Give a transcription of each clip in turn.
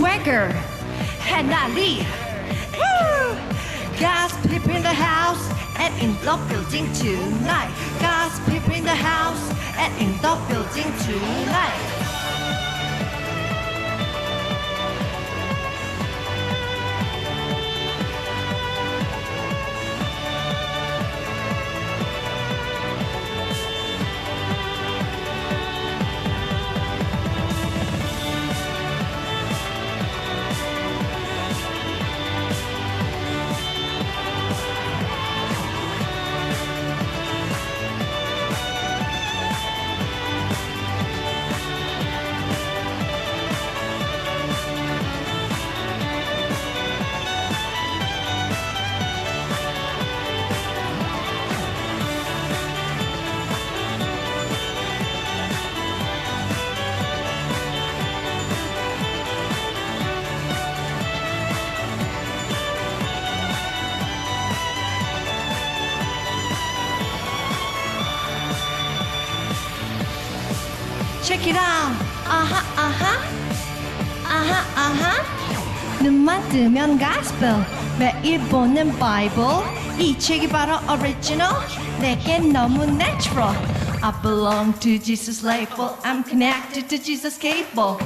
swagger. 해나리. God's people in the house and in the building tonight. God's people in the house and in the building tonight. Check it out. 아하 아하 아하 아하. 눈만 뜨면 gospel, 매일 보는 바이블. 이 책이 바로 original, 내겐 너무 natural. I belong to Jesus label, I'm connected to Jesus cable.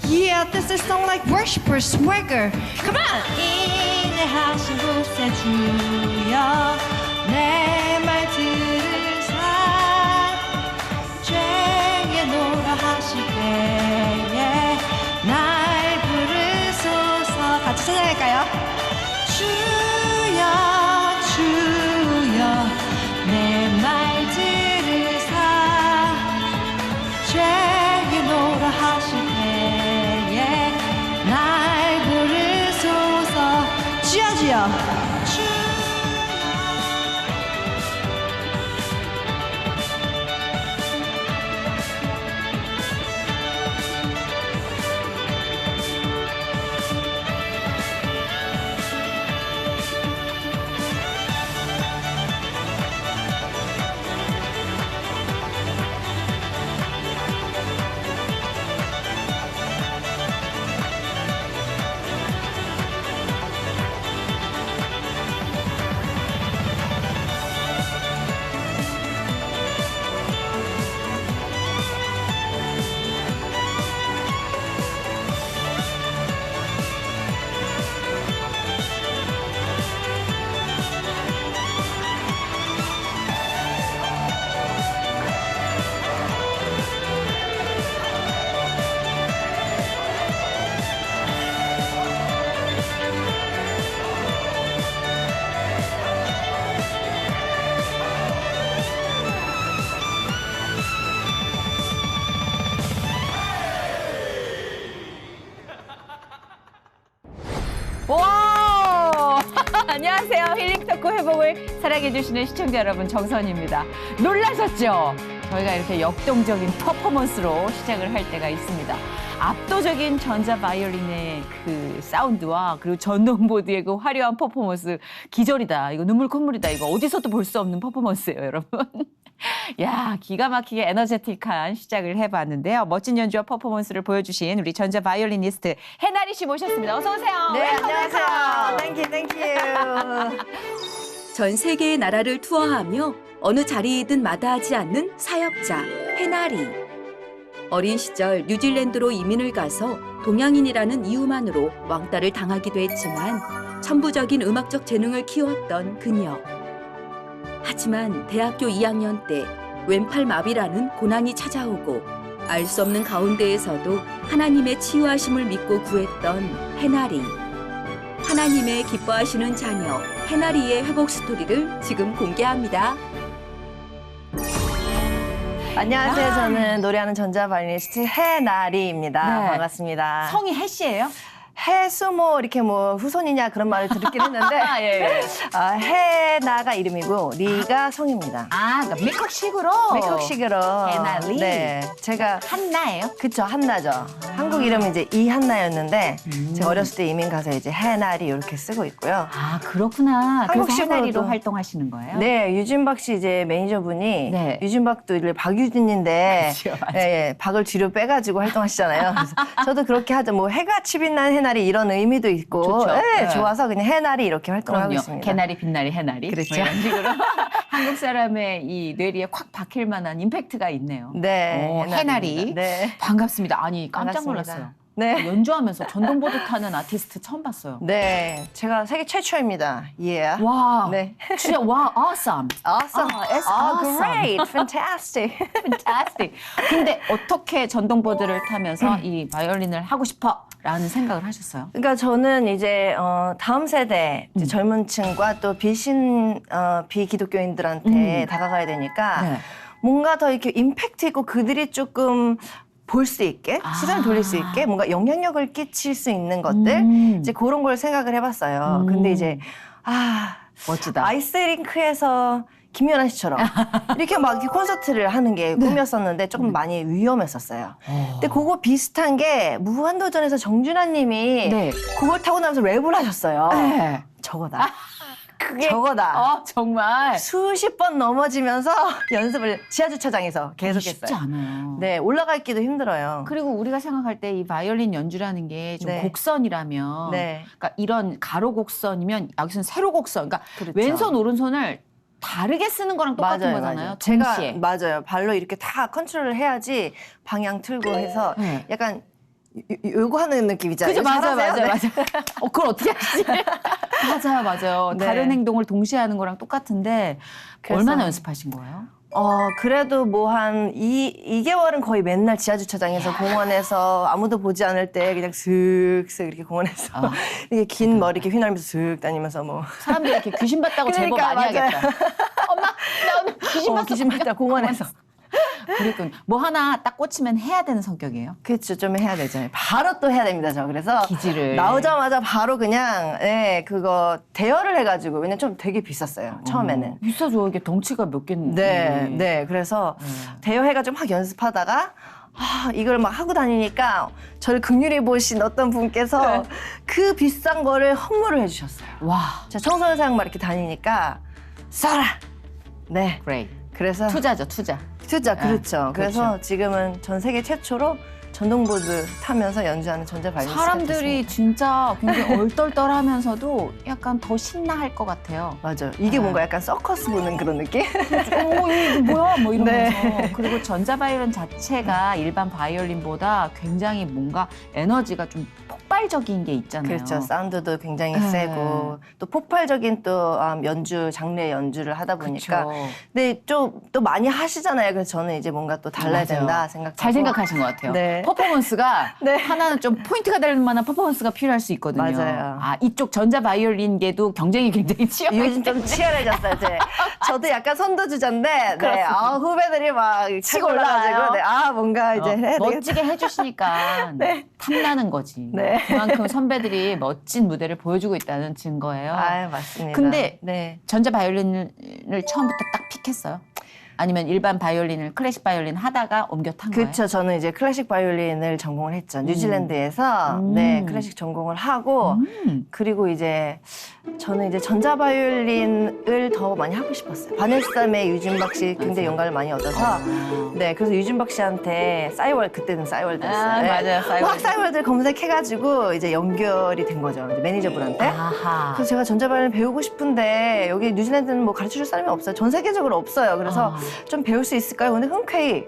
Yeah, this is song like worshiper swagger. Come on. 인내하신 곳에 주여 내 말 들으사 죄에 놀아 하실 때에 날 부르소서. 같이 찬양할까요? 주여 주여 내 말 들으사 죄에 놀아 하실 때에 날 부르소서. 주여 주여 와! 안녕하세요. 힐링 토크 회복을 사랑해주시는 시청자 여러분, 정선입니다. 놀라셨죠? 저희가 이렇게 역동적인 퍼포먼스로 시작을 할 때가 있습니다. 압도적인 전자 바이올린의 그 사운드와 그리고 전동보드의 그 화려한 퍼포먼스, 기절이다. 이거 눈물 콧물이다. 이거 어디서도 볼 수 없는 퍼포먼스예요, 여러분. 야, 기가 막히게 에너제틱한 시작을 해봤는데요. 멋진 연주와 퍼포먼스를 보여주신 우리 전자 바이올리니스트 해나리 씨 모셨습니다. 어서 오세요. 네, 웰컴, 안녕하세요. 웰컴. 땡큐. 전 세계의 나라를 투어하며 어느 자리이든 마다하지 않는 사역자 해나리. 어린 시절 뉴질랜드로 이민을 가서 동양인이라는 이유만으로 왕따를 당하기도 했지만 천부적인 음악적 재능을 키웠던 그녀. 하지만 대학교 2학년 때 왼팔 마비라는 고난이 찾아오고 알 수 없는 가운데에서도 하나님의 치유하심을 믿고 구했던 해나리. 하나님의 기뻐하시는 자녀 해나리의 회복 스토리를 지금 공개합니다. 안녕하세요. 저는 노래하는 전자 바이올리니스트 해나리입니다. 네. 반갑습니다. 성이 해씨예요? 해수모 이렇게 뭐 후손이냐 그런 말을 듣긴 했는데 예. 해나가 이름이고 리가 성입니다. 그러니까 미국식으로. 미국식으로 해나 리. 네, 제가 한나예요? 그쵸 한나죠. 한국 이름은 이제 이한나였는데 제가 어렸을 때 이민 가서 이제 해나리 이렇게 쓰고 있고요. 그렇구나. 그래서 한국식으로도- 해나리로 활동하시는 거예요? 네, 유진박 씨 이제 매니저분이 네. 유진박도 이제 박유진인데 그렇죠, 맞아요. 예, 박을 뒤로 빼가지고 활동하시잖아요. 그래서 저도 그렇게 하죠. 뭐 해가 치빛난 해나리 이런 의미도 있고 좋죠. 예, 네. 좋아서 그냥 해나리 이렇게 활동하고 그럼요. 있습니다. 개나리, 빛나리, 해나리. 그렇죠. 뭐 이런 식으로 한국 사람의 이 뇌리에 콱 박힐 만한 임팩트가 있네요. 네, 해나리. 네. 반갑습니다. 아니 깜짝 반갑습니다. 놀랐어요. 네. 연주하면서 전동보드 타는 아티스트 처음 봤어요. 네, 제가 세계 최초입니다. Yeah. 와, 네. 진짜 와, awesome. Awesome. It's awesome. Great. Fantastic. Fantastic. 근데 어떻게 전동보드를 타면서 이 바이올린을 하고 싶어라는 생각을 하셨어요? 그러니까 저는 이제 다음 세대 이제 젊은 층과 또 비기독교인들한테 다가가야 되니까 네. 뭔가 더 이렇게 임팩트 있고 그들이 조금 볼 수 있게 시선을 돌릴 수 있게 뭔가 영향력을 끼칠 수 있는 것들 이제 그런 걸 생각을 해봤어요. 근데 이제 멋지다. 아이스링크에서 김연아 씨처럼 이렇게 막 이렇게 콘서트를 하는 게 꿈이었었는데 조금 많이 위험했었어요. 근데 그거 비슷한 게 무한도전에서 정준하 님이 네. 그걸 타고 나면서 랩을 하셨어요. 네. 저거다. 그게 저거다. 정말 수십 번 넘어지면서 연습을 지하주차장에서 계속했어요. 쉽지 않아요. 네, 올라가기도 힘들어요. 그리고 우리가 생각할 때 이 바이올린 연주라는 게 좀 네. 곡선이라면, 네. 그러니까 이런 가로 곡선이면 여기서는 세로 곡선, 그러니까 그렇죠. 왼손 오른손을 다르게 쓰는 거랑 똑같은 거잖아요. 제가 동시에. 맞아요. 발로 이렇게 다 컨트롤을 해야지 방향 틀고 해서 네. 약간 요거 하는 느낌 있잖아요. 그죠, 이거 맞아요. 잘하세요? 네. 그걸 어떻게 하시지? 맞아요. 네. 다른 행동을 동시에 하는 거랑 똑같은데 그래서- 얼마나 연습하신 거예요? 그래도 뭐 한 2개월은 거의 맨날 지하주차장에서 공원에서 아무도 보지 않을 때 그냥 슥슥 이렇게 공원에서 이렇게 긴 머리 이렇게 휘날면서 슥 다니면서 뭐. 사람들이 이렇게 귀신 봤다고 제보 그러니까, 많이 맞아요. 하겠다. 엄마, 나 오늘 귀신 봤어. 귀신 봤다 공원에서. 그랬군. 뭐 하나 딱 꽂히면 해야 되는 성격이에요? 그렇죠. 좀 해야 되죠. 바로 또 해야 됩니다. 저 그래서 기지를. 나오자마자 바로 그냥 그거 대여를 해가지고 왜냐면 좀 되게 비쌌어요. 처음에는. 비싸죠. 이게 덩치가 몇 개인데. 네. 그래서 대여해가지고 막 연습하다가 이걸 막 하고 다니니까 저를 긍휼히 보신 어떤 분께서 그 비싼 거를 헌물을 해주셨어요. 와, 제가 청소년 사양 막 이렇게 다니니까 써라. 네. great. 그래서 투자죠, 투자. 투자 그렇죠. 그래서 그렇죠. 지금은 전 세계 최초로 전동보드 타면서 연주하는 전자바이올린 사람들이 진짜 굉장히 얼떨떨하면서도 약간 더 신나할 것 같아요. 맞아. 이게 뭔가 약간 서커스 보는 그런 느낌? 오, 이게 뭐야? 뭐 이러면서. 네. 그리고 전자바이올린 자체가 일반 바이올린보다 굉장히 뭔가 에너지가 좀 폭발적인 게 있잖아요. 그렇죠. 사운드도 굉장히 네. 세고 또 폭발적인 또 연주 장르의 연주를 하다 보니까 그쵸. 근데 좀 또 많이 하시잖아요. 그래서 저는 이제 뭔가 또 달라야 맞아요. 된다 생각하고 잘 생각하신 것 같아요. 네. 퍼포먼스가 네. 하나는 좀 포인트가 될 만한 퍼포먼스가 필요할 수 있거든요. 맞아요. 이쪽 전자 바이올린계도 경쟁이 굉장히 치열해요. 요즘 좀 치열해졌어요. 이제 저도 약간 선두주자인데 네. 후배들이 막 치고 올라가지고 올라가요. 뭔가 이제 해야 되겠다. 멋지게 해주시니까 탐나는 거지. 네. 그만큼 선배들이 멋진 무대를 보여주고 있다는 증거예요. 맞습니다. 근데 네. 전자 바이올린을 처음부터 딱 픽했어요? 아니면 일반 바이올린을 클래식 바이올린 하다가 옮겨 탄 거예요? 그렇죠. 저는 이제 클래식 바이올린을 전공을 했죠. 뉴질랜드에서 네, 클래식 전공을 하고 그리고 이제 저는 이제 전자 바이올린을 더 많이 하고 싶었어요. 바네스tam의 유진박 씨 굉장히 영감을 많이 얻어서 네, 그래서 유진박 씨한테 그때는 싸이월드였어요. 네. 맞아요. 싸이월드. 막 싸이월드 검색해가지고 이제 연결이 된 거죠. 이제 매니저분한테. 아하. 그래서 제가 전자 바이올린 배우고 싶은데 여기 뉴질랜드는 뭐 가르쳐줄 사람이 없어요. 전 세계적으로 없어요. 그래서 좀 배울 수 있을까요? 근데 흔쾌히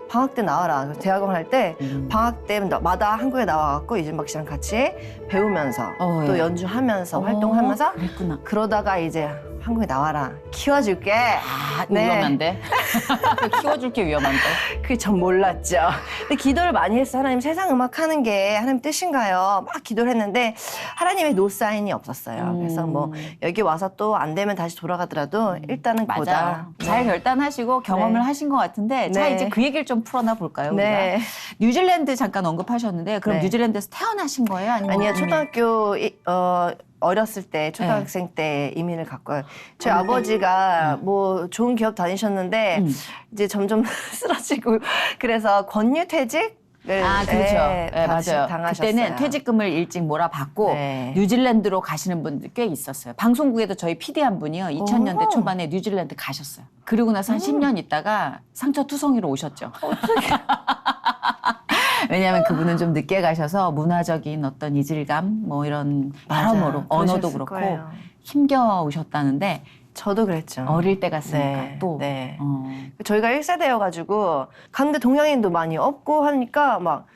방학 때 나와라. 그래서 대학원 할 때 방학 때마다 한국에 나와갖고 유진박 씨랑 같이 배우면서 또 예. 연주하면서 활동하면서 그랬구나. 그러다가 이제 한국에 나와라. 키워줄게. 아, 네. 위험한데? 키워줄 게 위험한데? 그 전 몰랐죠. 근데 기도를 많이 했어요. 하나님 세상 음악 하는 게 하나님 뜻인가요? 막 기도를 했는데 하나님의 노사인이 없었어요. 그래서 뭐 여기 와서 또 안 되면 다시 돌아가더라도 일단은 맞아요. 보자. 잘 결단하시고 경험을 네. 하신 것 같은데 자 네. 이제 그 얘기를 좀 풀어나 볼까요? 네. 우리가 뉴질랜드 잠깐 언급하셨는데 그럼 네. 뉴질랜드에서 태어나신 거예요? 아니면 아니요, 이미- 초등학교 어렸을 때 초등학생 때 이민을 갔고요. 저희 아버지가 뭐 좋은 기업 다니셨는데 이제 점점 쓰러지고 그래서 권유퇴직 아, 그렇죠. 네, 맞아요. 당하셨어요. 그때는 퇴직금을 일찍 몰아받고 네. 뉴질랜드로 가시는 분들 꽤 있었어요. 방송국에도 저희 PD 한 분이요. 2000년대 오. 초반에 뉴질랜드 가셨어요. 그리고 나서 한 10년 있다가 상처투성이로 오셨죠. 왜냐하면 그분은 좀 늦게 가셔서 문화적인 어떤 이질감 뭐 이런 여러모로 언어도 그러셨을 그렇고 거예요. 힘겨우셨다는데 저도 그랬죠. 어릴 때 갔으니까 네, 또 네. 어. 저희가 1세대여가지고 갔는데 동양인도 많이 없고 하니까 막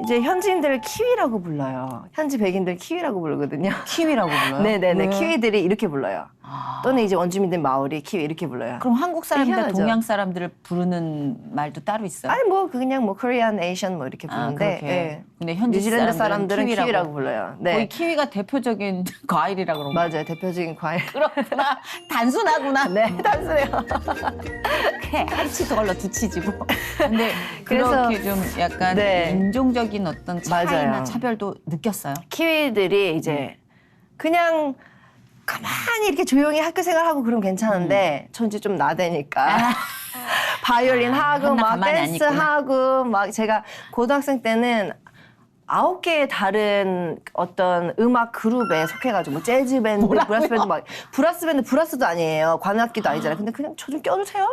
이제 현지인들을 키위라고 불러요. 현지 백인들 키위라고 부르거든요. 키위라고 불러요? 네네네. 왜? 키위들이 이렇게 불러요. 아. 또는 이제 원주민들 마오리 키위 이렇게 불러요. 그럼 한국 사람들 희한하죠. 동양 사람들을 부르는 말도 따로 있어요? 아니 뭐 그냥 뭐 코리안, 에이션 뭐 이렇게 부르는데 그렇게. 예. 근데 현지 뉴질랜드 사람들은 키위라고. 키위라고 불러요. 네. 거의 키위가 대표적인 과일이라 그런 거. 맞아요. 대표적인 과일. 그렇구나. 단순하구나. 네, 단순해요. 그래, 한치 덜러 두치지고. 근데 그래서- 그렇게 좀 약간 네. 인종적인 어떤 차이나 맞아요. 차별도 느꼈어요. 키위들이 이제 그냥 가만히 이렇게 조용히 학교 생활하고 그러면 괜찮은데 전 이제 좀 나대니까 바이올린 하고 맨날 막 가만히 안 댄스 있구나. 하고 막 제가 고등학생 때는 9개의 다른 어떤 음악 그룹에 속해가지고 뭐 재즈 밴드, 브라스 밴드 막 브라스도 아니에요. 관악기도 아니잖아요. 근데 그냥 저 좀 껴주세요.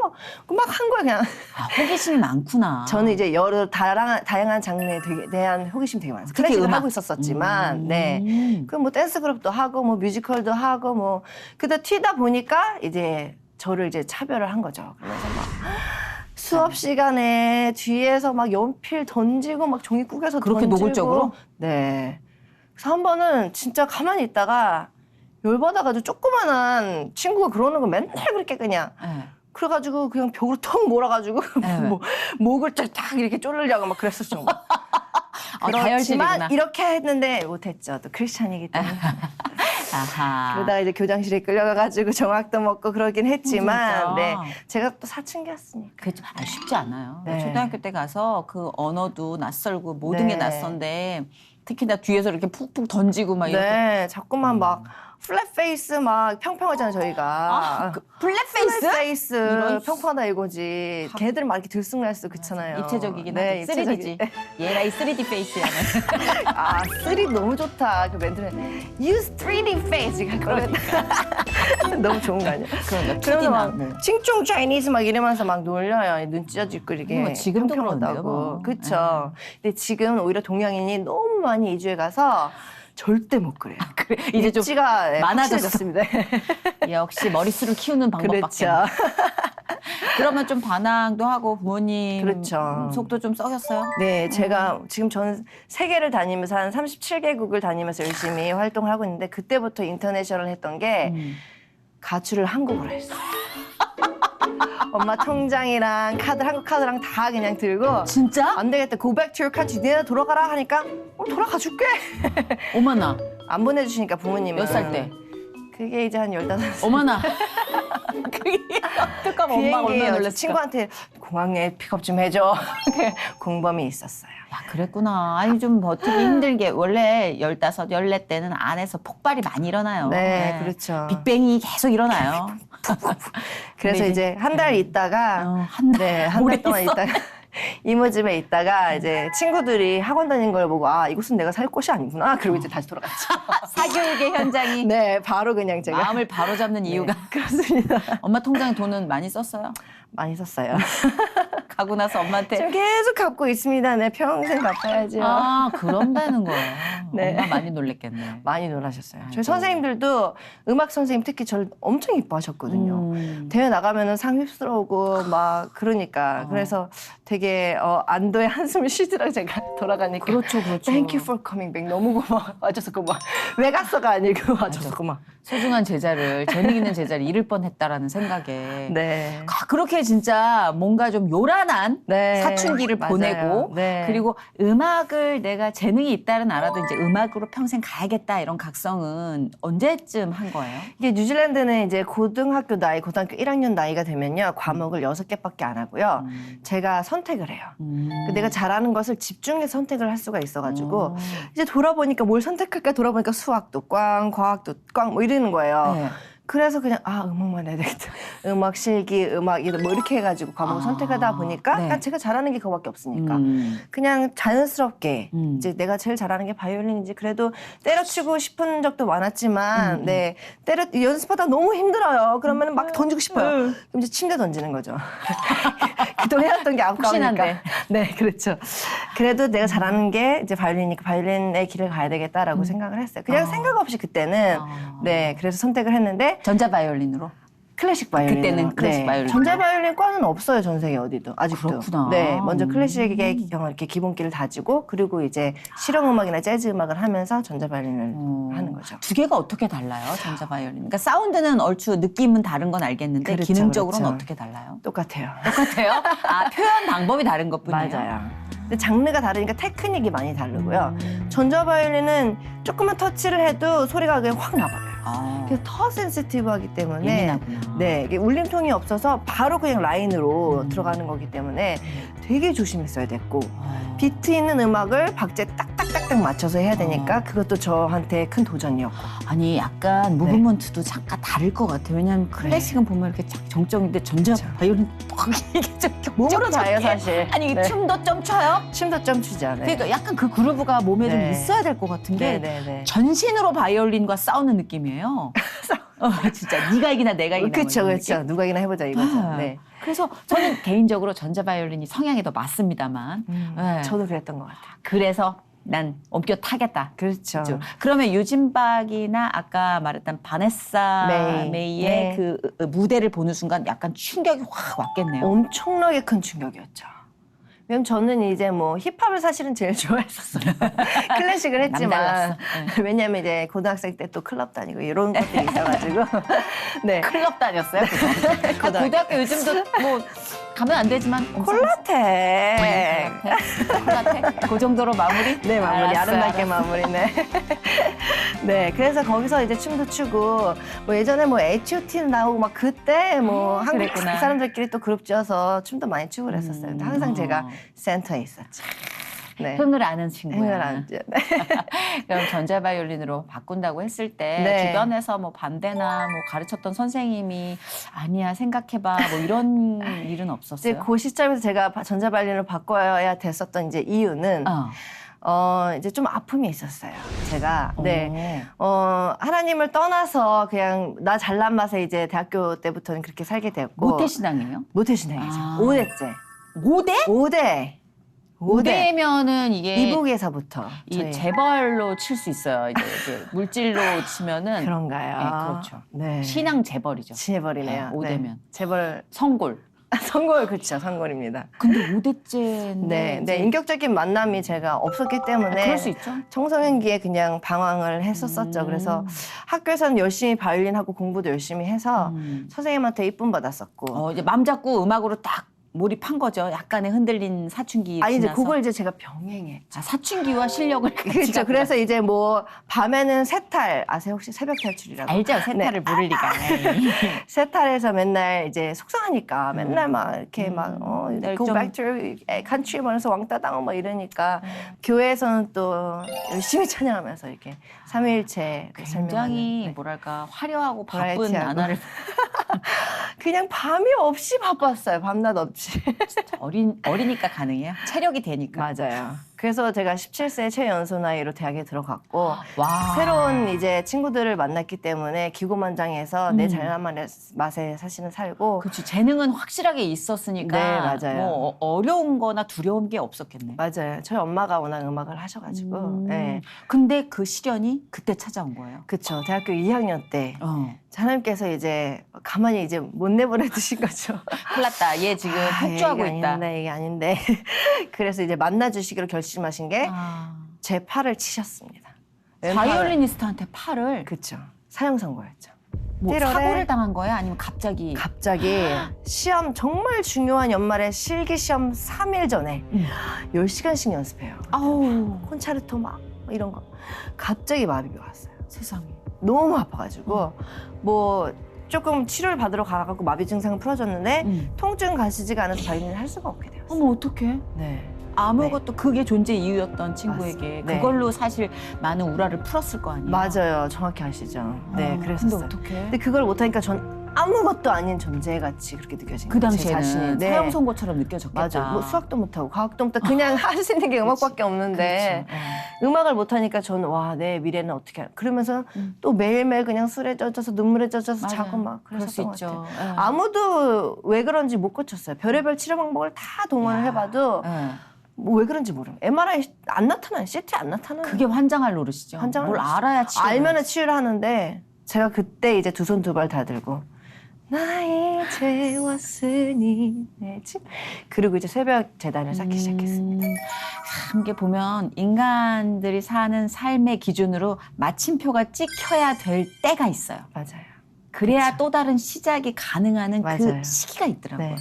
막 한 거야 그냥. 아, 호기심이 많구나. 저는 이제 여러 다양한 장르에 대한 호기심이 되게 많았어요. 클래식을 음악. 하고 있었었지만, 네. 그 뭐 댄스 그룹도 하고 뭐 뮤지컬도 하고 뭐 그러다 튀다 보니까 이제 저를 이제 차별을 한 거죠. 그래서 막 수업 시간에 뒤에서 막 연필 던지고 막 종이 꾸겨서 그렇게 던지고. 노골적으로? 네. 그래서 한 번은 진짜 가만히 있다가 열받아가지고 조그만한 친구가 그러는 거 맨날 그렇게 그냥. 네. 그래가지고 그냥 벽으로 턱 몰아가지고 네. 뭐 목을 딱 이렇게 쪼르려고 막 그랬었죠. 그렇지만 다혈질이구나. 이렇게 했는데 못했죠. 또 크리스찬이기 때문에. 아하. 그러다가 이제 교장실에 끌려가가지고 정학도 먹고 그러긴 했지만, 진짜? 네, 제가 또 사춘기였으니까. 그게 좀 쉽지 않아요. 네. 초등학교 때 가서 그 언어도 낯설고 모든 게 네. 낯선데 특히나 뒤에서 이렇게 푹푹 던지고 막 이렇게. 네, 자꾸만 막 플랫 페이스 막 평평하잖아요 저희가. 아, 그 플랫페이스? 플랫 페이스 이런 평평하다 이거지. 걔들은 막 이렇게 들쑥날쑥 그렇잖아요. 입체적이긴 네, 하지. 3D지. 얘가 이 3D 페이스야. 아, 3D 너무 좋다. 그 멘트는 Use 3D face 이렇게 할 거니까. 너무 좋은 거 아니야? 그러니까 그러면 2D나 막 뭐. 칭총 차이니즈 막 이러면서 막 놀려요. 눈 찢어지고 이게 뭐 지금도 그런데요, 뭐. 그렇죠. 근데 지금 오히려 동양인이 너무 많이 이주해 가서 절대 못 그래요. 이제 좀 입지가 예, 많아졌어. 확실해졌습니다. 역시 머릿수를 키우는 방법밖에. 그렇죠. 그러면 좀 반항도 하고 부모님 그렇죠. 속도 좀 썩였어요? 네, 제가 지금 저는 세계를 다니면서 한 37개국을 다니면서 열심히 활동을 하고 있는데 그때부터 인터내셔널 했던 게 가출을 한국으로 했어요. 엄마 통장이랑 카드, 한국 카드랑 다 그냥 들고 진짜? 안 되겠다. Go back to your country. 니네 돌아가라 하니까 돌아가 줄게. 어머나. 안 보내주시니까 부모님은. 몇 살 때? 그게 이제 한 15살. 어머나. 그게 어떡하면 엄마가 얼마나 비행기에 놀랐을까? 친구한테 공항에 픽업 좀 해줘. 공범이 있었어요. 야, 그랬구나. 아니, 좀 버티기 힘들게. 원래 15, 14때는 안에서 폭발이 많이 일어나요. 네, 그렇죠. 빅뱅이 계속 일어나요. 그래서 근데 이제 한 달 있다가 한 달. 네, 한 오래 달 동안 있어. 있다가 이모 집에 있다가 이제 친구들이 학원 다니는 걸 보고 아 이곳은 내가 살 곳이 아니구나. 그리고 이제 다시 돌아갔죠. 사교육의 현장이 네, 바로 그냥 제가 마음을 바로잡는 이유가. 네, 그렇습니다. 엄마 통장에 돈은 많이 썼어요? 많이 썼어요. 가고 나서 엄마한테 지금 계속 갚고 있습니다. 네, 평생 갚아야죠. 아 그런다는 거예요. 네. 엄마 많이 놀랬겠네. 많이 놀라셨어요. 저희 아이고. 선생님들도 음악 선생님 특히 저를 엄청 이뻐하셨거든요. 대회 나가면은 상 휩쓸어오고 막 그러니까 그래서 되게 안도의 한숨을 쉬더라고 제가 돌아가니까. 그렇죠, 그렇죠. Thank you for coming back. 너무 고마워. 와줘서 고마워. 왜 갔어가 아니고 와줘서 고마워. 소중한 제자를 재능 있는 제자를 잃을 뻔했다라는 생각에 네. 그렇게 진짜 뭔가 좀 요란한 네. 사춘기를 맞아요. 보내고 네. 그리고 음악을 내가 재능이 있다는 알아도 이제 음악으로 평생 가야겠다 이런 각성은 언제쯤 한 거예요? 이게 뉴질랜드는 이제 고등학교 나이, 고등학교 1학년 나이가 되면요 과목을 6개밖에 안 하고요. 제가 선택을 해요. 내가 잘하는 것을 집중해서 선택을 할 수가 있어가지고 이제 돌아보니까 뭘 선택할까 돌아보니까 수학도 꽝, 과학도 꽝 뭐 이러는 거예요. 네. 그래서 그냥 음악만 해야 되겠다. 음악 실기, 음악 뭐 이렇게 해가지고 과목을 선택하다 보니까 네. 그냥 제가 잘하는 게 그거밖에 없으니까 그냥 자연스럽게 이제 내가 제일 잘하는 게 바이올린이지 그래도 때려치고 싶은 적도 많았지만 네 연습하다 너무 힘들어요. 그러면 막 던지고 싶어요. 그럼 이제 침대 던지는 거죠. 그동안 해왔던 게 아까우니까. 푹신한데. 네, 그렇죠. 그래도 내가 잘하는 게 이제 바이올린이니까 바이올린의 길을 가야 되겠다라고 생각을 했어요. 그냥 생각 없이 그때는 네 그래서 선택을 했는데 전자 바이올린으로? 클래식 바이올린. 그때는 클래식 바이올린. 전자 바이올린 과는 없어요, 전 세계 어디도. 아직도. 그렇구나. 네. 먼저 클래식의 이렇게 기본기를 다지고 그리고 이제 실용음악이나 재즈 음악을 하면서 전자 바이올린을 하는 거죠. 두 개가 어떻게 달라요? 전자 바이올린. 그러니까 사운드는 얼추 느낌은 다른 건 알겠는데 그렇죠, 기능적으로는 그렇죠. 어떻게 달라요? 똑같아요. 똑같아요? 아, 표현 방법이 다른 것뿐이에요. 맞아요. 근데 장르가 다르니까 테크닉이 많이 다르고요. 전자 바이올린은 조금만 터치를 해도 소리가 그냥 확 나버려요. 그래서 더 센시티브하기 때문에 예민하구나. 네, 이게 울림통이 없어서 바로 그냥 라인으로 들어가는 거기 때문에 되게 조심했어야 됐고 비트 있는 음악을 박자에 딱딱딱딱 맞춰서 해야 되니까 그것도 저한테 큰 도전이었고. 아니 약간 무브먼트도 잠깐 다를 것 같아요. 왜냐하면 클래식은 보면 이렇게 정적인데 전자 바이올린 이게 좀 몸으로 다예요, 격정적이에요. 사실. 아니 네. 춤도 좀 춰요? 춤도 좀 추죠. 네. 그러니까 약간 그 그루브가 몸에 좀 네. 있어야 될 것 같은 게 네네네. 전신으로 바이올린과 싸우는 느낌이에요. 진짜 네가 이기나 내가 이기나. 그렇죠, 뭐 이런 그렇죠. 느낌? 누가 이기나 해보자 이거죠. 아, 네. 그래서 저는 개인적으로 전자 바이올린이 성향에 더 맞습니다만 네. 저도 그랬던 것 같아요. 그래서 난 엄겨 타겠다. 그렇죠. 그죠? 그러면 유진박이나 아까 말했던 바네사 메이. 메이의 네. 그 무대를 보는 순간 약간 충격이 확 왔겠네요. 엄청나게 큰 충격이었죠. 왜냐면 저는 이제 뭐 힙합을 사실은 제일 좋아했었어요. 클래식을 했지만 남달랐어. 왜냐면 이제 고등학생 때 또 클럽 다니고 이런 것들이 있어가지고 네. 클럽 다녔어요? 고등학교 요즘도 뭐 가면 안 되지만 콜라텍. 콜라텍. 그 정도로 마무리? 네, 마무리. 알았어요, 아름답게 알았어요. 마무리네. 네, 그래서 거기서 이제 춤도 추고, 뭐 예전에 뭐 H.O.T 나오고 막 그때 뭐 한국 그랬구나. 사람들끼리 또 그룹 지어서 춤도 많이 추고 그랬었어요. 근데 항상 제가 센터에 있었죠. 네. 흥을 아는 친구야. 행을 안 죠. 네. 그럼 전자 바이올린으로 바꾼다고 했을 때 네. 주변에서 뭐 반대나 뭐 가르쳤던 선생님이 아니야 생각해봐 뭐 이런 일은 이제 없었어요? 그 시점에서 제가 전자바이올린으로 바꿔야 됐었던 이제 이유는 이제 좀 아픔이 있었어요. 제가 네. 하나님을 떠나서 그냥 나 잘난 맛에 이제 대학교 때부터는 그렇게 살게 됐고 모태신앙이에요? 모태신앙이죠. 아. 5대째. 5대? 5대. 5대면은 이게 이북에서부터 이 저희. 재벌로 칠 수 있어요. 이제 물질로 치면은 그런가요? 네, 그렇죠. 네. 신앙 재벌이죠. 재벌이네요. 네, 5대면. 네. 재벌 성골. 선골 그렇죠. 선골입니다. 근데 5대째인데 네, 네, 인격적인 만남이 제가 없었기 때문에 그럴 수 있죠. 청소년기에 그냥 방황을 했었었죠. 그래서 학교에서는 열심히 바이올린 하고 공부도 열심히 해서 선생님한테 이쁨 받았었고. 이제 맘 잡고 음악으로 딱 몰입한 거죠. 약간의 흔들린 사춘기 아니 이제 지나서. 그걸 이제 제가 병행했죠. 사춘기와 실력을 같이 그렇죠. 갖고 그래서 이제 뭐 밤에는 세탈 아세요? 혹시 새벽 탈출이라고? 알죠? 세타를 부를 리가. 세탈에서 맨날 이제 속상하니까 맨날 막 이렇게 막 늘 go 좀- back to country 하면서 왕따 당하고 막 이러니까 교회에서는 또 열심히 찬양하면서 이렇게 삼위일체 굉장히 설명하는. 뭐랄까 화려하고 바쁜 버라이어티하고. 나날을 그냥 밤이 없이 바빴어요. 밤낮 없이. 어리니까 가능해요. 체력이 되니까. 맞아요. 그래서 제가 17세 최연소 나이로 대학에 들어갔고 와. 새로운 이제 친구들을 만났기 때문에 기고만장해서 내 잘난 맛에 사실은 살고 그렇지. 재능은 확실하게 있었으니까 네, 맞아요. 뭐 어려운 거나 두려운 게 없었겠네. 맞아요. 저희 엄마가 워낙 음악을 하셔가지고 네. 근데 그 시련이 그때 찾아온 거예요. 그쵸. 대학교 2학년 때 하나님께서 이제 가만히 이제 못 내버려 두신 거죠. 큰일 났다. 얘 지금 폭주하고 이게 있다. 아닌데, 이게 아닌데. 그래서 이제 만나주시기로 결심하신 게 제 팔을 치셨습니다. 바이올리니스트한테 팔을 그쵸. 사형 선고였죠. 뭐 1월에 사고를 당한 거야? 아니면 갑자기? 시험 정말 중요한 연말에 실기 시험 3일 전에 10시간씩 연습해요. 아우 콘차르토 막 이런 거. 갑자기 마비가 왔어요. 세상에. 너무 아파가지고 뭐 조금 치료를 받으러 가갖고 마비 증상은 풀어졌는데 통증 가시지가 않아서 바이올린을 할 수가 없게 되었어요. 어머 어떡해? 네. 아무것도 그게 존재 이유였던 친구에게 네. 그걸로 사실 많은 우라를 풀었을 거 아니에요? 맞아요. 정확히 아시죠. 네, 근데 그랬었어요. 어떡해? 근데 그걸 못하니까 전 아무것도 아닌 존재같이 그렇게 느껴진 그 거예요. 제 당시에는 자신이. 네. 사형 선고처럼 느껴졌겠다. 맞아. 뭐 수학도 못하고 과학도 못하고 그냥 할 수 있는 게 음악밖에 없는데 그렇죠. 음악을 못하니까 저는 와, 내 미래는 어떻게 할까. 그러면서 또 매일매일 그냥 술에 젖어서 눈물에 젖어서 맞아요. 자고 막 그럴 수 그랬었던 것 있죠. 같아요. 예. 아무도 왜 그런지 못 고쳤어요. 별의별 치료 방법을 다 동원을 해봐도 예. 뭐 왜 그런지 모르요 MRI 안 나타나요. CT 안 나타나요. 그게 환장할 노릇이죠. 환장할 뭘 노릇이죠. 알아야 치료. 알면은 치료를 하는데 제가 그때 이제 두 손 두 발 다 들고 나 이제 왔으니 내 집 그리고 이제 새벽 재단을 쌓기 시작했습니다. 참 이게 보면 인간들이 사는 삶의 기준으로 마침표가 찍혀야 될 때가 있어요. 맞아요. 그래야 또 다른 시작이 가능한 맞아요. 그 시기가 있더라고요. 네.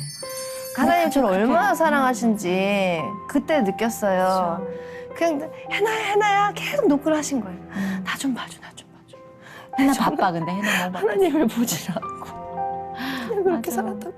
하나님 저를 얼마나 사랑하신지 그때 느꼈어요. 그냥 해나야 계속 노크를 하신 거예요. 나 좀 봐줘, 나 좀 봐줘. 해나 바빠 근데 해나 너무 바빠. 하나님을 보지 않고 그냥 그렇게 맞아. 살았다고.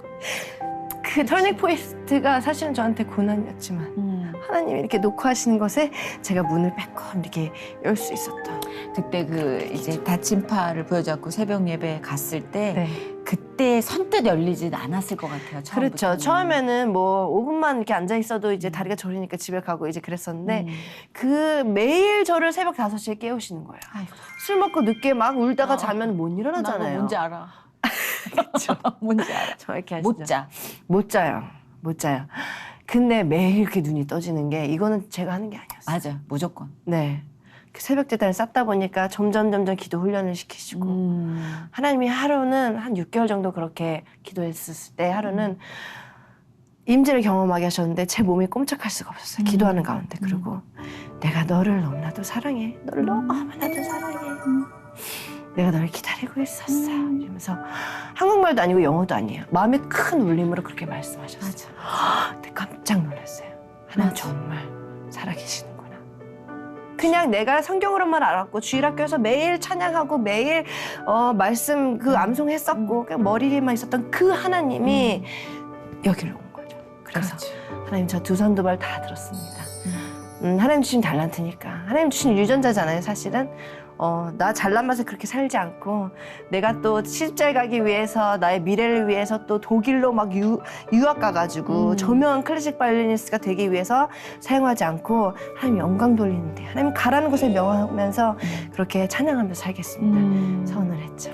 그 터닝 포인트가 사실은 저한테 고난이었지만 하나님이 이렇게 노크하시는 것에 제가 문을 빼꼼 이렇게 열 수 있었던. 그때 그 이제 다친 팔을 보여줘갖고 새벽 예배 갔을 때 네. 그때 선뜻 열리진 않았을 것 같아요. 처음부터는. 그렇죠. 처음에는 뭐 5분만 이렇게 앉아 있어도 이제 다리가 저리니까 집에 가고 이제 그랬었는데 그 매일 저를 새벽 5시에 깨우시는 거예요. 아이고. 술 먹고 늦게 막 울다가 자면 못 일어나잖아요. 나도 뭔지 알아. 그렇죠. 뭔지 알아. 정확히 아시죠? 못 자. 못 자요. 못 자요. 근데 매일 이렇게 눈이 떠지는 게 이거는 제가 하는 게 아니었어요. 맞아. 무조건. 네. 그 새벽 제단을 쌓다 보니까 점점 기도 훈련을 시키시고 하나님이 하루는 한 6개월 정도 그렇게 기도했을 때 하루는 임재를 경험하게 하셨는데 제 몸이 꼼짝할 수가 없었어요. 기도하는 가운데. 그리고 내가 너를 너무나도 사랑해. 너를 너무나도 사랑해. 내가 너를 기다리고 있었어. 이러면서 한국말도 아니고 영어도 아니에요. 마음에 큰 울림으로 그렇게 말씀하셨어요. 근데 깜짝 놀랐어요. 하나님 정말 살아계시는구나. 그냥 내가 성경으로만 알았고 주일학교에서 매일 찬양하고 매일 말씀 그 암송했었고 그냥 머리에만 있었던 그 하나님이 여기로 온 거죠. 그래서 하나님 저 두 손 두 발 다 들었습니다. 하나님 주신 달란트니까 하나님 주신 유전자잖아요. 사실은 나 잘난 맛에 그렇게 살지 않고 내가 또 시집잘 가기 위해서 나의 미래를 위해서 또 독일로 막 유학 가가지고 저명한 클래식 바이올리니스트가 되기 위해서 사용하지 않고 하나님 영광 돌리는데 하나님 가라는 곳에 명하면서 그렇게 찬양하면서 살겠습니다. 선언을 했죠.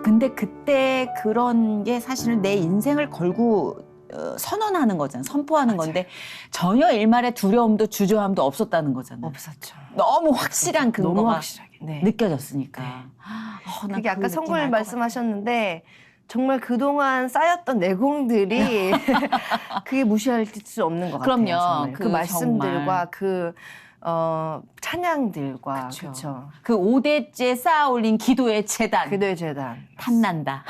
근데 그때 그런 게 사실은 내 인생을 걸고 선언하는 거잖아요. 선포하는 맞아요. 건데 전혀 일말의 두려움도 주저함도 없었다는 거잖아요. 없었죠. 너무 확실한 너무 근거가 확실하게. 네. 느껴졌으니까. 네. 난 그게 아까 그 느낌 성골 알것 말씀하셨는데 정말 그동안 쌓였던 내공들이 그게 무시할 수 없는 것 같아요. 그럼요. 정말. 그 그 말씀들과 그 찬양들과 그쵸. 그렇죠. 그 5대째 쌓아 올린 기도의 재단. 기도의 재단. 탐난다.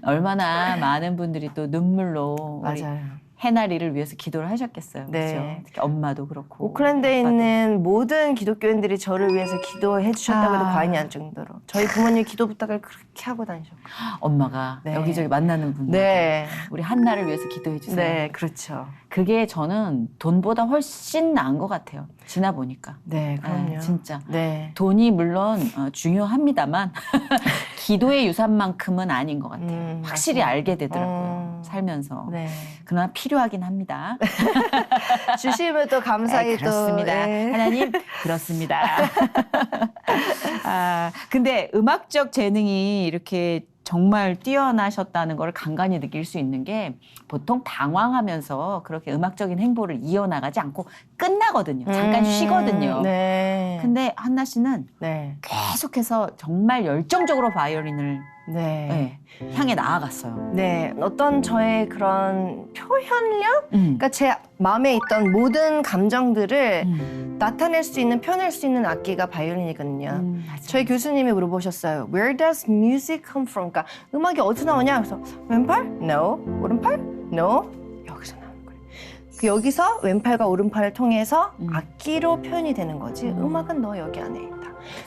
얼마나 많은 분들이 또 눈물로 우리 맞아요. 해나리를 위해서 기도를 하셨겠어요. 네. 그렇죠? 특히 엄마도 그렇고. 오클랜드에 아빠도. 있는 모든 기독교인들이 저를 위해서 기도해 주셨다고 해도 과언이 아닐 정도로 저희 부모님 기도 부탁을 그렇게 하고 다니셨고. 엄마가 네. 여기저기 만나는 분들. 네. 우리 한나를 위해서 기도해 주세요. 네, 그렇죠. 그게 저는 돈보다 훨씬 나은 것 같아요. 지나 보니까. 네, 그럼요. 네, 진짜. 네. 돈이 물론 중요합니다만 기도의 유산만큼은 아닌 것 같아요. 확실히 맞습니다. 알게 되더라고요. 살면서. 네. 그러나 필요하긴 합니다. 주시면 또 감사히 또. 그렇습니다. 네. 하나님, 그렇습니다. 근데 음악적 재능이 이렇게 정말 뛰어나셨다는 걸 간간히 느낄 수 있는 게 보통 당황하면서 그렇게 음악적인 행보를 이어나가지 않고 끝나거든요. 잠깐 쉬거든요. 네. 근데 한나 씨는 네. 계속해서 정말 열정적으로 바이올린을 네. 향해 나아갔어요. 네. 어떤 저의 그런 표현력? 음. 그러니까 제 마음에 있던 모든 감정들을 음. 나타낼 수 있는, 표현할 수 있는 악기가 바이올린이거든요. 맞아요. 저희 교수님이 물어보셨어요. Where does music come from? 그러니까 음악이 어디서 나오냐? 그래서 왼팔? No. 오른팔? No. 여기서 나오는 거예요. 그 여기서 왼팔과 오른팔을 통해서 악기로 표현이 되는 거지. 음악은 너 여기 안에 있다.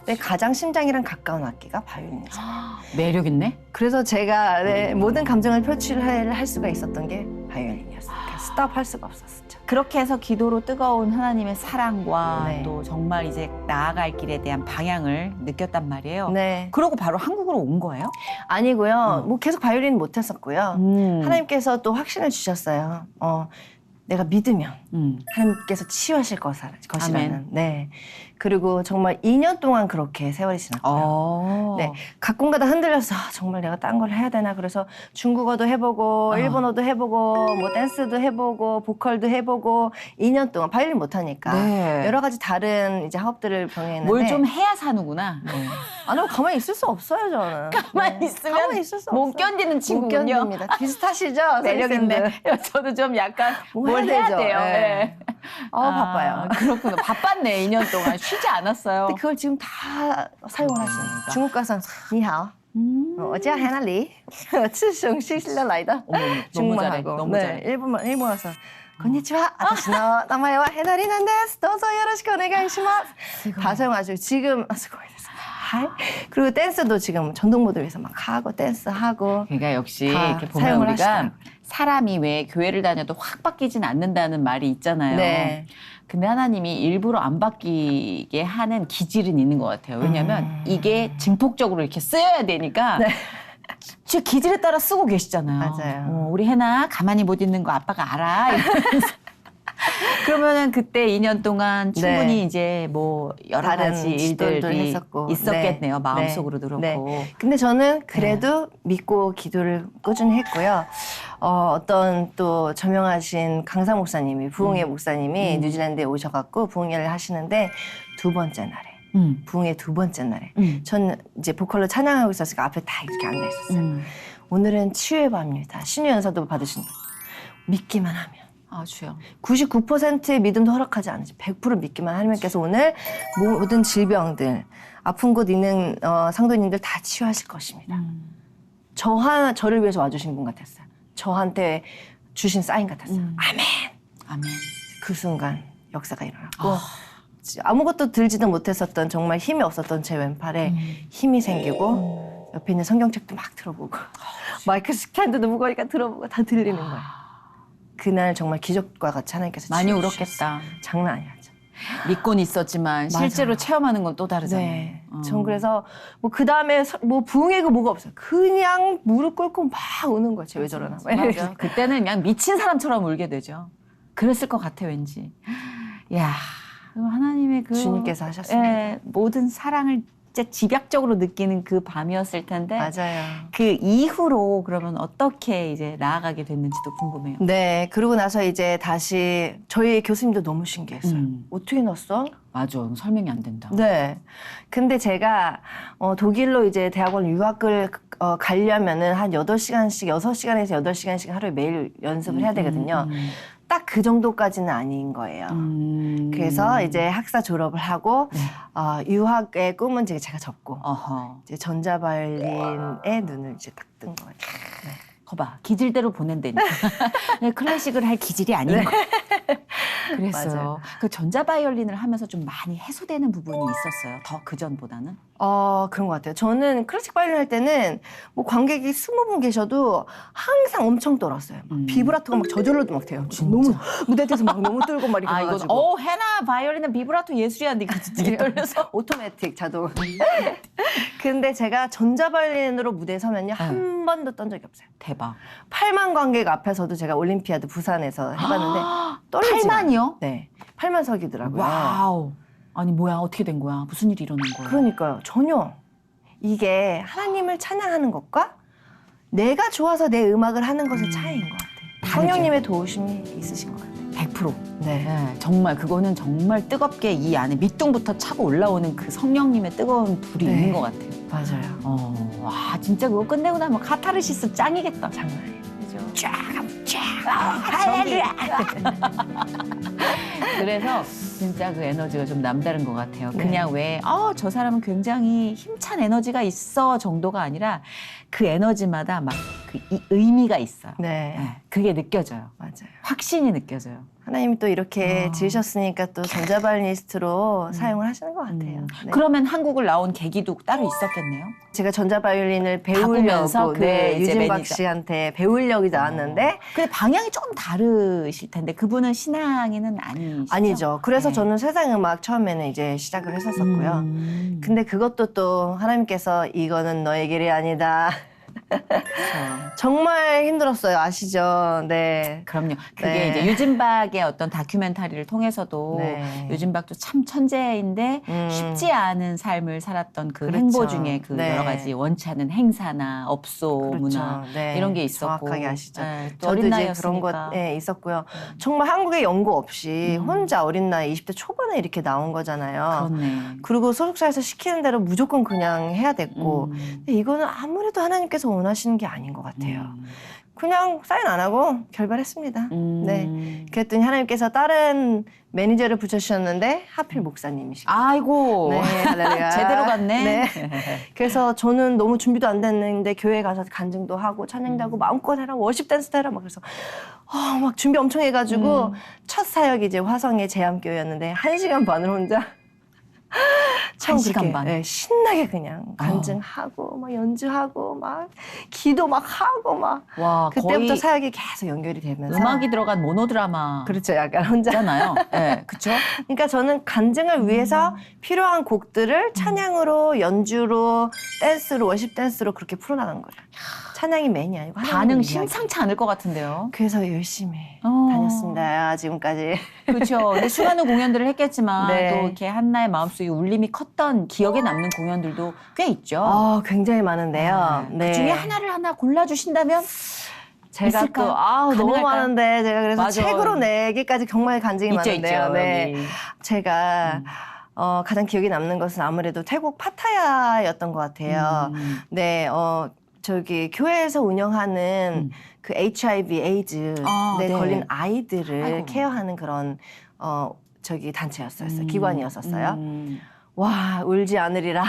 내 가장 심장이랑 가까운 악기가 바이올린이었어요. 매력 있네. 그래서 제가 모든 감정을 표출할 수가 있었던 게 바이올린이었어요. 스톱할 수가 없었죠. 그렇게 해서 기도로 뜨거운 하나님의 사랑과 네. 또 정말 이제 나아갈 길에 대한 방향을 느꼈단 말이에요. 네. 그러고 바로 한국으로 온 거예요? 아니고요. 뭐 계속 바이올린 못 했었고요. 음. 하나님께서 또 확신을 주셨어요. 내가 믿으면 하나님께서 치유하실 것이라는. 아멘. 네. 그리고 정말 2년 동안 그렇게 세월이 지났고요. 네. 가끔가다 흔들려서 정말 내가 딴 걸 해야 되나. 그래서 중국어도 해보고 일본어도 해보고 뭐 댄스도 해보고 보컬도 해보고 2년 동안 바이올린 못하니까 네. 여러 가지 다른 이제 학업들을 병행했는데 뭘 좀 해야 사는구나. 아니 가만히 있을 수 없어요 저는. 가만히 있으면 가만히 있을 수 못 없어요. 견디는 못 친구군요. 견딥니다. 비슷하시죠? 매력 있네. 선생님들? 저도 좀 약간 뭐 뭘 해야 되죠. 돼요. 네. 네. 바빠요. 그렇구나. 바빴네. 2년 동안 쉬지 않았어요. 근데 그걸 지금 다 사용을 하시니까. 중국 가서 니하오. 我叫 해나 리. 是雄性실려 라이다. 어머, 너무 중국말 잘해. 하고. 너무 네, 잘해. 일본 와서. こんにちは. 私の名前はヘナリなんです. どうぞよろしくお願いします. 다 사용하시고 지금 수고하셨습니다. 그리고 댄스도 지금 전동모드 위해서 막 하고 댄스 하고. 그러니까 역시 다 이렇게 보면 사용을 우리가 하시더라고요. 사람이 왜 교회를 다녀도 확 바뀌진 않는다는 말이 있잖아요. 네. 근데 하나님이 일부러 안 바뀌게 하는 기질은 있는 것 같아요. 왜냐하면 이게 증폭적으로 이렇게 쓰여야 되니까 네. 제 기질에 따라 쓰고 계시잖아요. 맞아요. 우리 해나 가만히 못 있는 거 아빠가 알아. 이러면서. 그러면은 그때 2년 동안 충분히 네. 이제 뭐 여러 다른 가지 시도들도 일들이 했었고. 있었겠네요. 네. 마음속으로도 네. 그렇고. 네. 근데 저는 그래도 믿고 기도를 꾸준히 했고요. 어떤 또 저명하신 강사 목사님이, 부흥회 목사님이 뉴질랜드에 오셔갖고 부흥회를 하시는데 두 번째 날에, 부흥회 두 번째 날에, 저는 이제 보컬로 찬양하고 있었으니까 앞에 다 이렇게 앉아 있었어요. 오늘은 치유의 밤입니다. 신유 연사도 받으신 분. 믿기만 하면. 아, 주여. 99%의 믿음도 허락하지 않으시 100% 믿기만 하나님께서 오늘 모든 질병들, 아픈 곳 있는 상도님들 다 치유하실 것입니다. 저를 위해서 와주신 분 같았어요. 저한테 주신 사인 같았어요. 아멘. 아멘. 그 순간 역사가 일어났고 아무것도 들지도 못했었던 정말 힘이 없었던 제 왼팔에 힘이 생기고 옆에 있는 성경책도 막 들어보고 마이크 스탠드도 무거우니까 들어보고 다 들리는 거예요. 그날 정말 기적과 같이 하나님께서 많이 치유해주셨어요. 울었겠다. 장난 아니었죠. 믿고는 있었지만 실제로 체험하는 건 또 다르잖아요. 네. 전 그래서 뭐 그 다음에 뭐 부흥회고 뭐가 없어요. 그냥 무릎 꿇고 막 우는 거예요. 왜 저러나. 맞아. 그때는 그냥 미친 사람처럼 울게 되죠. 그랬을 것 같아 왠지. 야, 하나님의 그 주님께서 하셨습니다. 예, 모든 사랑을 진짜 집약적으로 느끼는 그 밤이었을 텐데. 맞아요. 그 이후로 그러면 어떻게 이제 나아가게 됐는지도 궁금해요. 네. 그러고 나서 이제 다시 저희 교수님도 너무 신기했어요. 어떻게 넣었어? 맞아. 설명이 안 된다. 네. 근데 제가 독일로 이제 대학원 유학을 가려면은 한 8시간씩, 6시간에서 8시간씩 하루에 매일 연습을 해야 되거든요. 딱 그 정도까지는 아닌 거예요. 그래서 이제 학사 졸업을 하고 유학의 꿈은 제가 접고 어허. 이제 전자바이올린의 눈을 이제 딱 뜬 거예요. 네. 거봐. 기질대로 보낸다니까. 네, 클래식을 할 기질이 아닌 거야. 그랬어요. 맞아요. 그 전자바이올린을 하면서 좀 많이 해소되는 부분이 있었어요. 더 그전보다는. 그런 것 같아요. 저는 클래식 바이올린 할 때는 뭐 관객이 20분 계셔도 항상 엄청 떨었어요. 막 비브라토가 막 저절로도 막 돼요. 너무 무대에서 막 너무 떨고 막 이렇게 아, 이거 가지고. 해나 바이올린은 비브라토 예술이야. 네가 되게 떨려서. 오토매틱 자동. 근데 제가 전자바이올린으로 무대에 서면요 한 번도 떤 적이 없어요. 대박. 8만 관객 앞에서도 제가 올림피아드 부산에서 해봤는데 떨리지 8만이요? 네, 8만 석이더라고요. 와우. 아니 뭐야 어떻게 된 거야? 무슨 일이 일어난 거야? 그러니까요. 전혀 이게 하나님을 찬양하는 것과 내가 좋아서 내 음악을 하는 것의 차이인 것 같아요. 다르죠. 성령님의 도우심이 있으신 것 같아요. 100%. 네. 네, 정말 그거는 정말 뜨겁게 이 안에 밑둥부터 차고 올라오는 그 성령님의 뜨거운 불이 네. 있는 것 같아요. 맞아요. 와 진짜 그거 끝내고 나면 카타르시스 짱이겠다. 장난 아니에요. 쫙. 할렐루야. 그래서 진짜 그 에너지가 좀 남다른 것 같아요. 네. 그냥 왜 저 사람은 굉장히 힘찬 에너지가 있어 정도가 아니라 그 에너지마다 막 그 의미가 있어요. 네. 네, 그게 느껴져요. 맞아요. 확신이 느껴져요. 하나님이 또 이렇게 지으셨으니까 또 전자바이올리니스트로 사용을 하시는 것 같아요. 네. 그러면 한국을 나온 계기도 따로 있었겠네요. 제가 전자바이올린을 바꾸면서 배우려고 그 이제 유진박 매니저. 씨한테 배우려고 나왔는데 근데 방향이 조금 다르실 텐데 그분은 신앙인은 아니시죠? 아니죠. 그래서 네. 저는 세상 음악 처음에는 이제 시작을 했었었고요. 근데 그것도 또 하나님께서 이거는 너의 길이 아니다. 정말 힘들었어요. 아시죠? 네. 그럼요. 그게 네. 이제 유진박의 어떤 다큐멘터리를 통해서도 네. 유진박도 참 천재인데 쉽지 않은 삶을 살았던 그 그렇죠. 행보 중에 그 네. 여러 가지 원치 않은 행사나 업소 그렇죠. 문화 네. 이런 게 있었고 정확하게 아시죠. 네, 또 저도 어린 이제 나이였으니까. 그런 것 있었고요. 정말 한국에 연고 없이 혼자 어린 나이 20대 초반에 이렇게 나온 거잖아요. 그렇네. 그리고 소속사에서 시키는 대로 무조건 그냥 해야 됐고 근데 이거는 아무래도 하나님께서 원하시는 게 아닌 것 같아요. 그냥 사인 안 하고 결발했습니다. 네. 그랬더니 하나님께서 다른 매니저를 붙여주셨는데 하필 목사님이시고. 아이고 네, 할렐루야. 제대로 갔네. 네. 그래서 저는 너무 준비도 안 됐는데 교회 가서 간증도 하고 찬양도 하고 마음껏 해라 워십 댄스도 해라 막 그래서 막 준비 엄청 해가지고 첫 사역이 이제 화성의 제암교회였는데 1시간 반을 혼자 처음 1시간 그렇게, 반? 네, 신나게 그냥 간증하고 막 연주하고 막 기도 막 하고 막 와 그때부터 거의 사역이 계속 연결이 되면서 음악이 들어간 모노드라마 그렇죠 약간 혼자 잖아요. 네, 그렇죠. 그러니까 저는 간증을 위해서 필요한 곡들을 찬양으로 연주로 댄스로 워십 댄스로 그렇게 풀어나간 거예요. 찬양이 메인이 아니고 반응 하나님의 이야기. 심상치 않을 것 같은데요. 그래서 열심히 어. 다녔습니다. 지금까지. 그렇죠. 근데 수많은 공연들을 했겠지만 네. 또 이렇게 한나의 마음속에 울림이 컸던 기억에 남는 공연들도 꽤 있죠. 굉장히 많은데요. 네. 그 중에 하나를 하나 골라주신다면 제가 있을까? 또 너무 가능할까요? 많은데 제가 그래서 맞아요. 책으로 내기까지 정말 간증이 있죠, 많은데요. 있죠. 네. 여기. 제가 가장 기억에 남는 것은 아무래도 태국 파타야였던 것 같아요. 네, 저기 교회에서 운영하는 그 HIV, 에이즈 네. 걸린 아이들을 아이고. 케어하는 그런 저기 단체였어요. 기관이었었어요. 음. 와, 울지 않으리라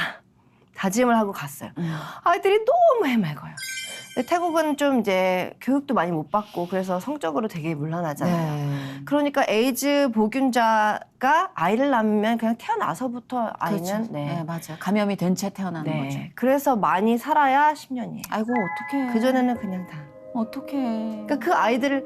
다짐을 하고 갔어요. 아이들이 너무 해맑아요. 근데 태국은 좀 이제 교육도 많이 못 받고 그래서 성적으로 되게 물러나잖아요. 네. 그러니까 에이즈 보균자가 아이를 낳으면 그냥 태어나서부터 아이는 그렇죠. 네, 맞아요. 감염이 된 채 태어나는 네. 거죠. 그래서 많이 살아야 10년이에요. 아이고 어떡해. 그전에는 그냥 다. 어떡해. 그러니까 그 아이들을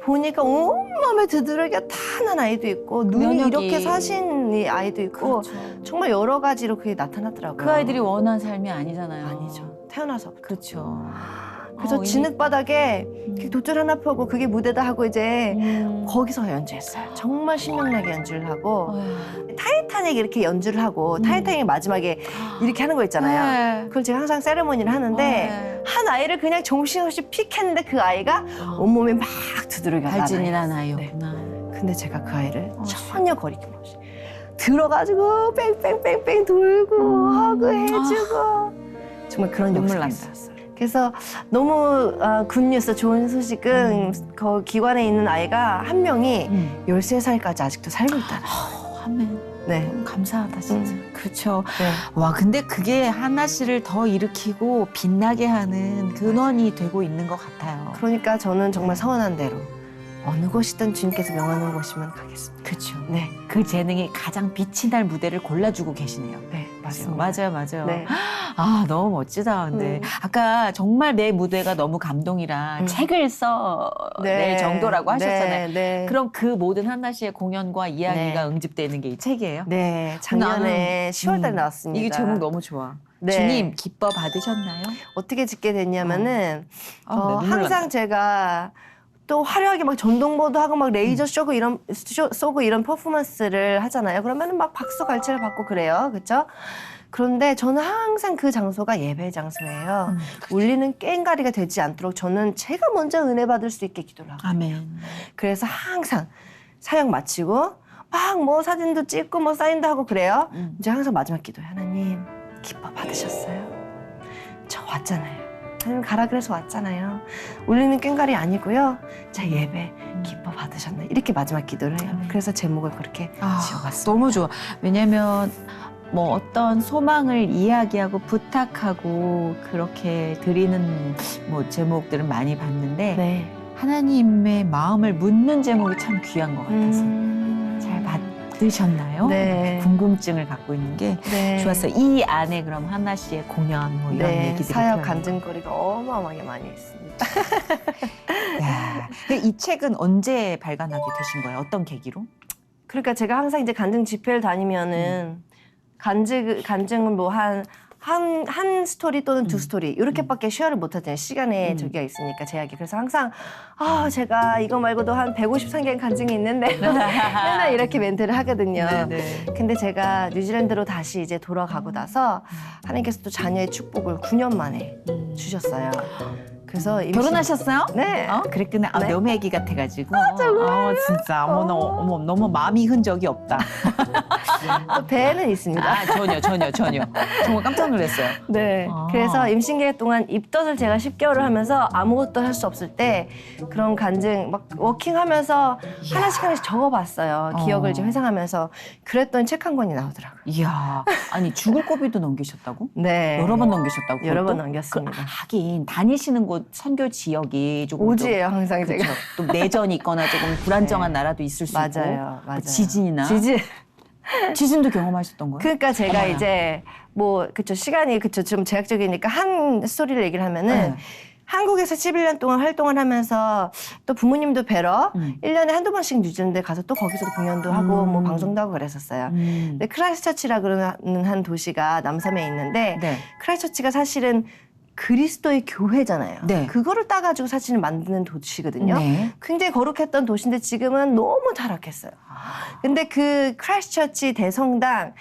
보니까 온몸에 두드러기가 다 난 아이도 있고 눈이 면역이. 이렇게 사신 이 아이도 있고 그렇죠. 정말 여러 가지로 그게 나타났더라고요. 그 아이들이 원한 삶이 아니잖아요. 아니죠. 태어나서. 그렇죠. 그래서 진흙바닥에 이렇게 돗줄 하나 펴고 그게 무대다 하고 이제 거기서 연주했어요. 정말 신명나게 연주를 하고 타이타닉 이렇게 연주를 하고 타이타닉 마지막에 이렇게 하는 거 있잖아요. 그걸 제가 항상 세레모니를 하는데 한 아이를 그냥 정신없이 픽 했는데 그 아이가 온몸에 막 두드러기가 발진이 나요. 난 아이였구나. 근데 제가 그 아이를 전혀 거리낌 없이 들어가지고 뺑뺑뺑뺑 돌고 하그해주고 정말 그런 눈물 역사가 났어. 있었어요. 그래서 너무 굿뉴스 좋은 소식은 그 기관에 있는 아이가 한 명이 13살까지 아직도 살고 있다는 거예요. 아멘. 네. 감사하다 진짜. 그렇죠. 네. 와 근데 그게 한나 씨를 더 일으키고 빛나게 하는 근원이 되고 있는 것 같아요. 그러니까 저는 정말 서운한 대로 어느 곳이든 주님께서 명하는 곳이면 가겠습니다. 그렇죠. 네, 그 재능이 가장 빛이 날 무대를 골라주고 계시네요. 네, 그죠? 맞습니다. 맞아요. 네. 아, 너무 멋지다. 근데 아까 정말 내 무대가 너무 감동이라 책을 써낼 정도라고 하셨잖아요. 네, 네. 그럼 그 모든 한나 씨의 공연과 이야기가 네. 응집되는 게 이 책이에요? 네, 작년에 10월달에 나왔습니다. 이게 제목 너무 좋아. 네. 주님 기뻐 받으셨나요? 어떻게 짓게 됐냐면은 네, 눈물 항상 제가 또 화려하게 막 전동보도 하고 막 레이저 쇼고 이런 쏘고 이런 퍼포먼스를 하잖아요. 그러면은 막 박수 갈채를 받고 그래요, 그렇죠? 그런데 저는 항상 그 장소가 예배 장소예요. 울리는 꽹가리가 되지 않도록 저는 제가 먼저 은혜 받을 수 있게 기도를 하고. 아멘. 그래서 항상 사역 마치고 막 뭐 사진도 찍고 뭐 사인도 하고 그래요. 이제 항상 마지막 기도에 하나님 기뻐 받으셨어요? 저 왔잖아요. 하나님 가라 그래서 왔잖아요. 울리는 꽹가리 아니고요. 자 예배 기뻐 받으셨나요? 이렇게 마지막 기도를 해요. 그래서 제목을 그렇게 지어봤습니다. 너무 좋아. 왜냐면 뭐 어떤 소망을 이야기하고 부탁하고 그렇게 드리는 뭐 제목들은 많이 봤는데 네. 하나님의 마음을 묻는 제목이 참 귀한 것 같아서 잘 받으셨나요? 네. 궁금증을 갖고 있는 게 네. 좋았어요. 이 안에 그럼 한나 씨의 공연 뭐 이런 네, 얘기들이 사역 들어있는 간증거리가 어마어마하게 많이 있습니다. 야, 이 책은 언제 발간하게 되신 거예요? 어떤 계기로? 그러니까 제가 항상 이제 간증 집회를 다니면은 간증은 뭐 한 스토리 또는 두 스토리 이렇게밖에 쉐어를 못 하잖아요. 시간에 저기가 있으니까 제약이. 그래서 항상 제가 이거 말고도 한 153개의 간증이 있는데 맨날 이렇게 멘트를 하거든요. 네. 근데 제가 뉴질랜드로 다시 이제 돌아가고 나서 하나님께서 또 자녀의 축복을 9년 만에 주셨어요. 그래서 결혼하셨어요? 네. 그랬구나. 네. 너무 애기 같아가지고. 진짜. 어머, 너무 마음이 흔 적이 없다. 또 배는 있습니다. 전혀. 정말 깜짝 놀랐어요. 네. 그래서 임신 계획 동안 입덧을 제가 10개월을 하면서 아무것도 할 수 없을 때 그런 간증 막 워킹하면서 하나씩 적어봤어요. 기억을 이제 회상하면서 그랬더니 책 한 권이 나오더라고요. 이야. 아니, 죽을 고비도 넘기셨다고? 네. 여러 번 넘기셨다고? 여러 번 그것도? 넘겼습니다. 하긴, 다니시는 곳, 선교 지역이 조금. 오지예요, 항상 그렇죠. 제가. 또 내전이 있거나 조금 불안정한 나라도 있을 수 있고. 맞아요. 지진이나. 지진도 경험하셨던 거예요? 그러니까 제가 어머나. 이제 시간이 좀 제약적이니까 한 스토리를 얘기를 하면은 네. 한국에서 11년 동안 활동을 하면서 또 부모님도 뵈러 1년에 한두 번씩 뉴질랜드 가서 또 거기서도 공연도 하고 뭐 방송도 하고 그랬었어요. 근데 크라이스처치라 그러는 한 도시가 남섬에 있는데 네. 크라이스처치가 사실은 그리스도의 교회잖아요. 네. 그거를 따가지고 사실은 만드는 도시거든요. 네. 굉장히 거룩했던 도시인데 지금은 너무 타락했어요. 근데 그 크라이스처치 대성당에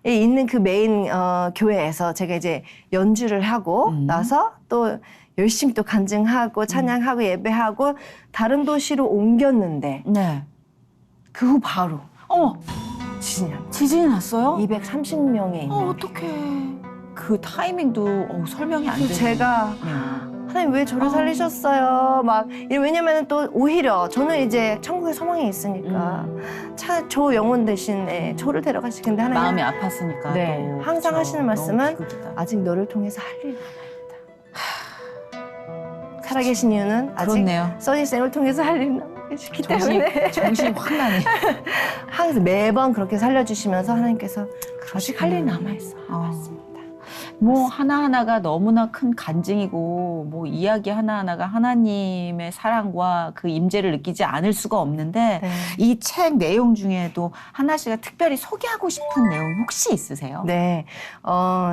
있는 그 메인 교회에서 제가 이제 연주를 하고 나서 또 열심히 또 간증하고 찬양하고 예배하고 다른 도시로 옮겼는데 네. 그 후 바로 어머, 지진이 납니다. 지진이 났어요? 230명에 있는 어떡해. 그 타이밍도 설명이 안 되네. 제가 네. 하나님 왜 저를 살리셨어요? 왜냐면 또 오히려 저는 이제 천국에 소망이 있으니까 저 영혼 대신에 저를 데려가시. 근데 하나님 마음이 아팠으니까. 네, 또. 항상 그렇죠. 하시는 너무 말씀은 비극이다. 아직 너를 통해서 할 일 남아있다. 살아계신 이유는 아직 그렇네요. 써니쌤을 통해서 할 일이 남아계시기 때문에 정신이 확 나네. 항상 매번 그렇게 살려주시면서 하나님께서 아직 할 일이 남아있어. 맞습니다. 뭐 하나하나가 너무나 큰 간증이고 뭐 이야기 하나하나가 하나님의 사랑과 그 임재를 느끼지 않을 수가 없는데 네. 이 책 내용 중에도 하나 씨가 특별히 소개하고 싶은 내용 혹시 있으세요? 네,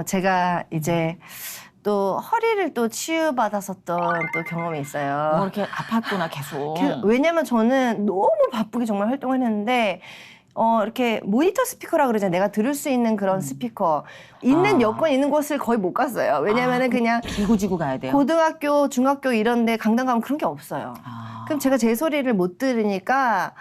제가 이제 또 허리를 또 치유받았었던 또 경험이 있어요. 뭐 이렇게 아팠구나 계속. 왜냐면 저는 너무 바쁘게 정말 활동을 했는데 이렇게 모니터 스피커라 그러잖아요. 내가 들을 수 있는 그런 스피커 있는 여건 있는 곳을 거의 못 갔어요. 왜냐면은 그냥 이고지고 가야 돼요. 고등학교, 중학교 이런데 강당 가면 그런 게 없어요. 그럼 제가 제 소리를 못 들으니까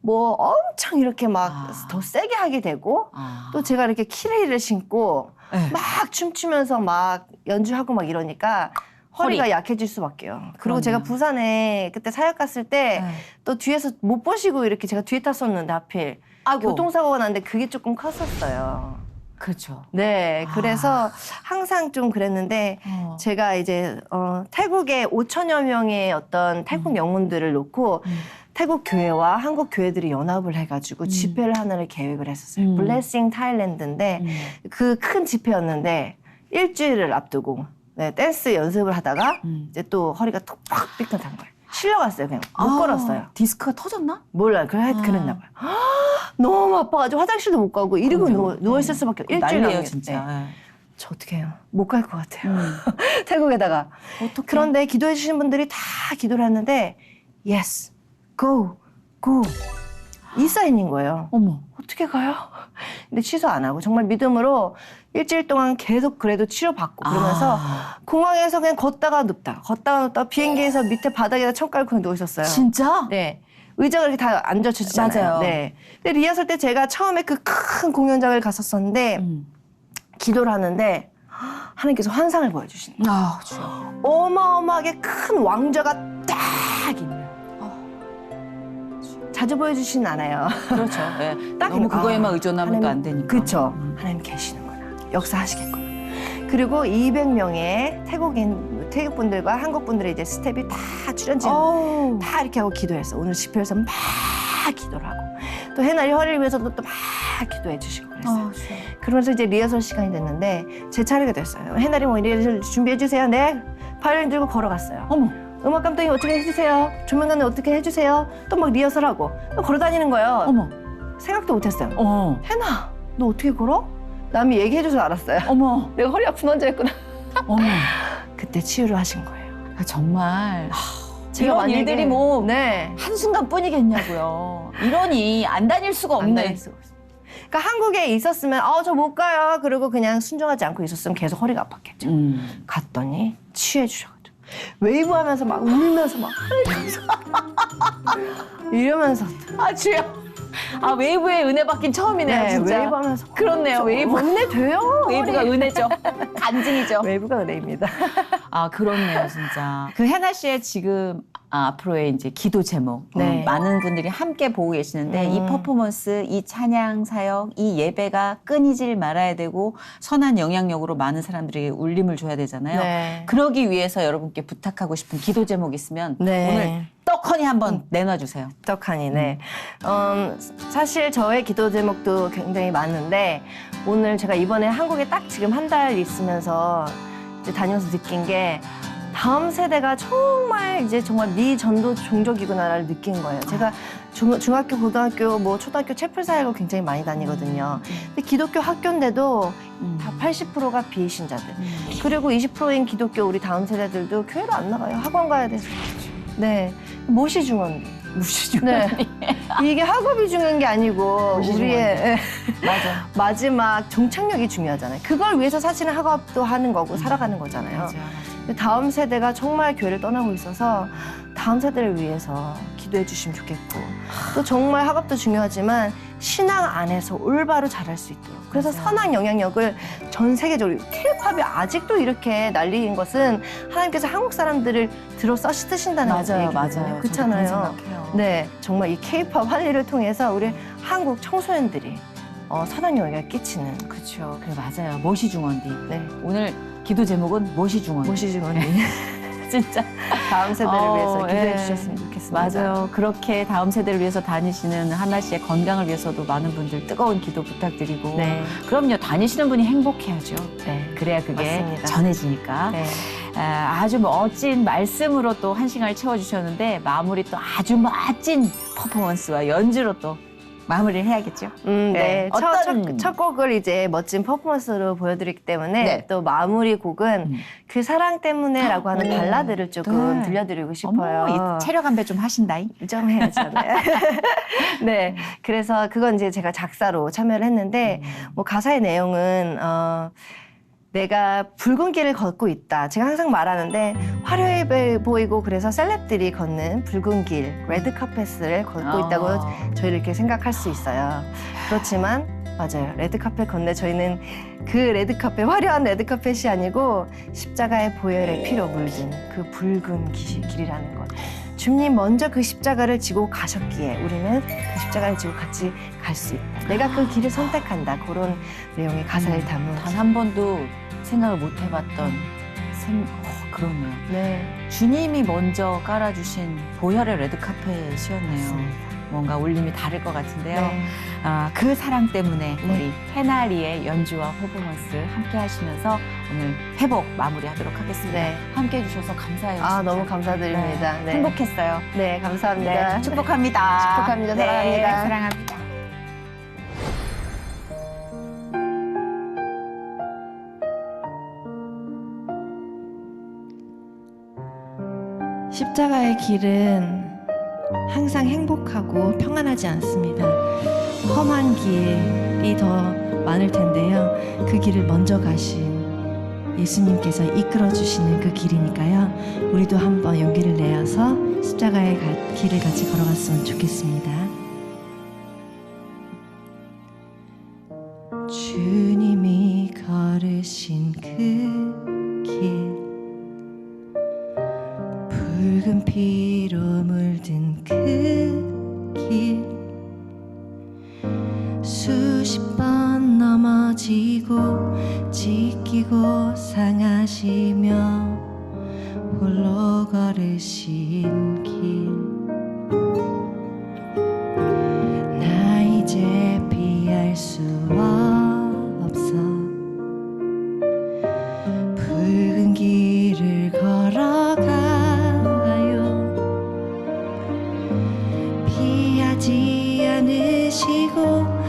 뭐 엄청 이렇게 막 더 세게 하게 되고 또 제가 이렇게 키레이를 신고 네. 막 춤추면서 막 연주하고 막 이러니까 허리가 약해질 수밖에요. 그리고 그럼요. 제가 부산에 그때 사역 갔을 때 또 뒤에서 못 보시고 이렇게 제가 뒤에 탔었는데 하필 교통사고가 났는데 그게 조금 컸었어요. 그렇죠. 네, 그래서 항상 좀 그랬는데 제가 이제 태국에 5천여 명의 어떤 태국 영혼들을 놓고 태국 교회와 한국 교회들이 연합을 해가지고 집회를 하나를 계획을 했었어요. 블레싱 타일랜드인데 그 큰 집회였는데 일주일을 앞두고 네, 댄스 연습을 하다가 이제 또 허리가 톡팍 삐끗한 거예요. 실려갔어요. 그냥 못 걸었어요. 디스크가 터졌나? 몰라요. 그랬나 봐요. 너무 아파가지고 화장실도 못 가고 이러고 누워있을 수밖에 없어요. 일주일 난리예요, 남겼- 진짜. 네. 저 어떻게 해요? 못 갈 것 같아요. 태국에다가. 어떡해. 그런데 기도해 주신 분들이 다 기도를 했는데 yes, go, go 이 사인인 거예요. 어머. 어떻게 가요? 근데 취소 안 하고 정말 믿음으로 일주일 동안 계속 그래도 치료받고 그러면서 공항에서 그냥 걷다가 눕다 비행기에서 밑에 바닥에다 청 깔고 그냥 누워 있었어요. 진짜? 네. 의자가 이렇게 다 앉아주시잖아요. 맞아요. 네. 근데 리허설 때 제가 처음에 그 큰 공연장을 갔었었는데 기도를 하는데 하나님께서 환상을 보여주시는 거예요. 아, 주여. 어마어마하게 큰 왕좌가 딱 있는. 자주 보여주시진 않아요. 그렇죠. 예. 딱 너무 이거, 그거에만 의존하면 또 하나님- 안 되니까. 그렇죠. 하나님 계시는구나. 역사하시겠구나. 그리고 200명의 태국 분들과 한국 분들의 이제 스텝이 다 출연진 어우. 다 이렇게 하고 기도했어. 오늘 집회에서 막 기도를 하고 또 해나리 허리를 위해서도 또 막 기도해 주시고 그랬어요. 아, 주여. 그러면서 이제 리허설 시간이 됐는데 제 차례가 됐어요. 해나리 뭐 리허설 준비해 주세요. 네. 바이올린 들고 걸어갔어요. 어머. 음악 감독이 어떻게 해주세요. 조명관님 어떻게 해주세요. 또 막 리허설하고 또 걸어다니는 거예요. 어머. 생각도 못했어요. 어. 해나 너 어떻게 걸어? 남이 얘기해줘서 알았어요. 어머. 내가 허리 아픈 환자였구나. 어머. 그때 치유를 하신 거예요. 아, 정말. 제가 이런 만약에- 일들이 뭐 네. 한순간뿐이겠냐고요. 이러니 안 다닐 수가 안 없네. 다닐 수가 없어요. 그러니까 한국에 있었으면 저 못 가요. 그리고 그냥 순종하지 않고 있었으면 계속 허리가 아팠겠죠. 갔더니 치유해 주셔가지고 웨이브하면서 막 울면서 막 이러면서 아, 주여. 아, 웨이브의 은혜 받긴 처음이네요, 진짜. 웨이브하면서 그렇네요, 웨이브. 원래 돼요. 웨이브가 허리. 은혜죠. 간증이죠. 웨이브가 은혜입니다. 아, 그렇네요, 진짜. 그 해나 씨의 지금 앞으로의 이제 기도 제목. 네. 많은 분들이 함께 보고 계시는데 이 퍼포먼스, 이 찬양 사역, 이 예배가 끊이질 말아야 되고 선한 영향력으로 많은 사람들에게 울림을 줘야 되잖아요. 네. 그러기 위해서 여러분께 부탁하고 싶은 기도 제목 있으면 네. 오늘 떡하니 한번 내놔주세요. 떡하니네. 사실 저의 기도 제목도 굉장히 많은데 오늘 제가 이번에 한국에 딱 지금 한 달 있으면서 이제 다니면서 느낀 게 다음 세대가 정말 이제 정말 미전도 종족이구나를 느낀 거예요. 제가 중학교, 고등학교, 뭐 초등학교 채플 사역을 굉장히 많이 다니거든요. 근데 기독교 학교인데도 다 80%가 비신자들. 그리고 20%인 기독교 우리 다음 세대들도 교회로 안 나가요. 학원 가야 돼서. 네. 무시 중원. 무시 중. 네. 이게 학업이 중요한 게 아니고 무시 우리의 맞아. 마지막 종착역이 중요하잖아요. 그걸 위해서 사실은 학업도 하는 거고 살아가는 거잖아요. 맞아. 근데 다음 세대가 정말 교회를 떠나고 있어서 다음 세대를 위해서 기도해 주시면 좋겠고 또 정말 학업도 중요하지만 신앙 안에서 올바로 자랄 수 있도록 그래서 맞아요. 선한 영향력을 전 세계적으로 K-팝이 아직도 이렇게 난리인 것은 하나님께서 한국 사람들을 들어 쓰신다는 맞아요, 얘기거든요. 맞아요. 그렇잖아요. 저도 그렇게 생각해요. 네, 정말 이 K-팝 환희를 통해서 우리 한국 청소년들이 선한 영향을 끼치는 그렇죠. 그래 맞아요. 모시 중원디. 네, 오늘 기도 제목은 모시 중원디. 모시중 언니 진짜. 다음 세대를 위해서 기도해 예. 주셨으면 좋겠습니다. 맞아요. 그렇게 다음 세대를 위해서 다니시는 하나 씨의 건강을 위해서도 많은 분들 뜨거운 기도 부탁드리고. 네, 그럼요. 다니시는 분이 행복해야죠. 네, 그래야 그게 맞습니다. 전해지니까. 네. 아주 멋진 말씀으로 또 한 시간을 채워주셨는데 마무리 또 아주 멋진 퍼포먼스와 연주로 또 마무리를 해야겠죠. 네. 네. 첫 곡을 이제 멋진 퍼포먼스로 보여드리기 때문에 네. 또 마무리 곡은 그 사랑 때문에라고 하는 발라드를 조금 네. 들려드리고 싶어요. 어머, 이 체력 안배 좀 하신다잉. 좀 해야잖아요. 네. 그래서 그건 이제 제가 작사로 참여를 했는데 뭐 가사의 내용은 내가 붉은 길을 걷고 있다. 제가 항상 말하는데 화려해 보이고 그래서 셀럽들이 걷는 붉은 길, 레드 카펫을 걷고 있다고 저희를 이렇게 생각할 수 있어요. 그렇지만 맞아요. 레드 카펫 걷는데 저희는 그 레드 카펫, 화려한 레드 카펫이 아니고 십자가의 보혈의 피로 물든 그 붉은 길이라는 것. 주님 먼저 그 십자가를 지고 가셨기에 우리는 그 십자가를 지고 같이 갈 수 있다. 내가 그 길을 선택한다. 그런 내용의 가사를 담은 단 한 번도 생각을 못 해봤던 그러네요. 네. 주님이 먼저 깔아주신 보혈의 레드카펫이었네요. 맞습니다. 뭔가 울림이 다를 것 같은데요. 네. 그 사랑 때문에 네. 우리 해나리의 연주와 퍼포먼스 함께 하시면서 오늘 회복 마무리하도록 하겠습니다. 네. 함께 해주셔서 감사해요. 아, 진짜. 너무 감사드립니다. 네. 행복했어요. 네, 감사합니다. 네, 축복합니다. 축복합니다. 네, 사랑합니다. 사랑합니다. 십자가의 길은 항상 행복하고 평안하지 않습니다. 험한 길이 더 많을 텐데요. 그 길을 먼저 가신 예수님께서 이끌어 주시는 그 길이니까요. 우리도 한번 용기를 내어서 십자가의 길을 같이 걸어갔으면 좋겠습니다. 주님이 걸으신 그 길, 붉은 피로 물든 그 길, 수십 번 넘어지고 찢기고 상하시며 홀로 걸으신 길, 나 이제 피할 수 없어 붉은 길을 걸어가요. 피하지 않으시고